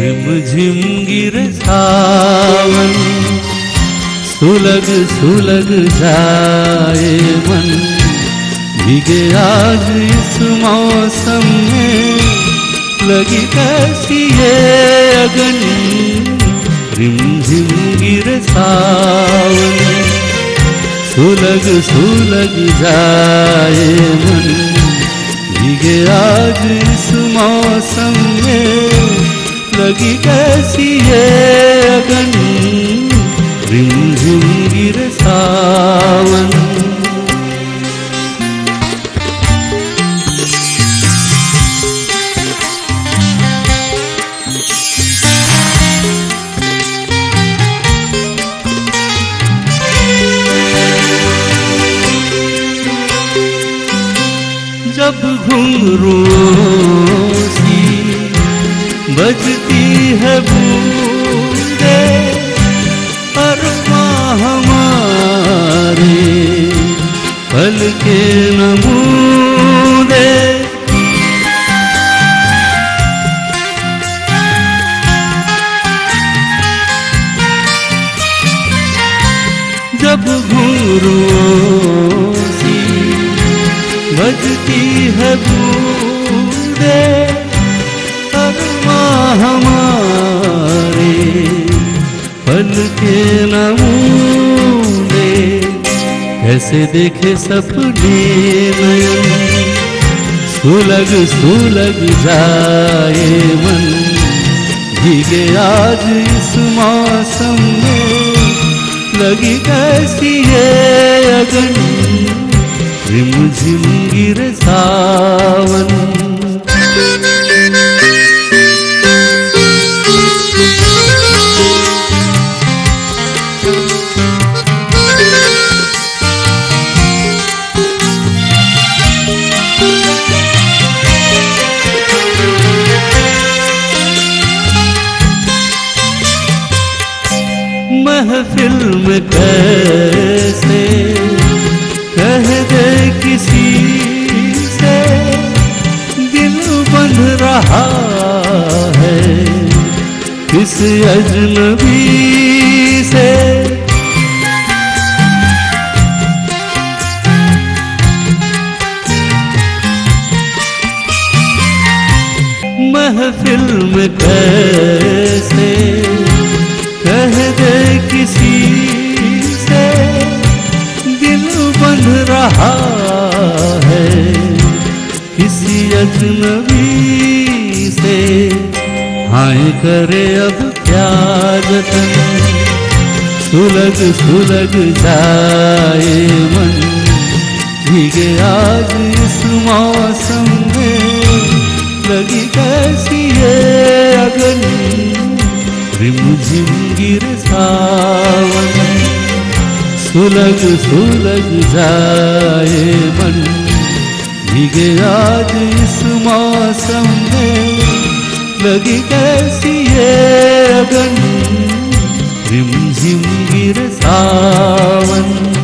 रिमझिम गिरे सावन, सुलग सुलग जाए मन, भीगे आज इस मौसम में, लगी कैसी ये अगन। रिमझिम गिरे सावन, सुलग सुलग जाए मन, भीगे आज इस मौसम में, लगी कैसी ये अगन। रिमझिम गिरे सावन, जब घुंघरूओं सी बजती है बूंदे, अरमां हमारे पल के नमूने। जब घुंघरूओं सी बजती है बूंदे, अरमां हमारे पल के नमूने। कैसे देखे सपने नयन, सुलग सुलग जाए मन, भीगे आज इस मौसम में, लगी कैसी ये अगन। रिमझिम गिरे सावन, महफिल में कैसे कह दे किसी से, दिल बंध रहा है किस अजनबी से। महफिल में कैसे कह दे किसी से, दिल बंध रहा है किसी अजनबी से। हाय करे अब क्या जतन, सुलग सुलग जाए मन, भीगे आज इस मौसम में, लगी कैसी ये अगन। रिमझिम गिरे सावन, सुलग सुलग जाए मन, भीगे आज इस मौसम में, लगी कैसी ये अगन। रिमझिम गिरे सावन।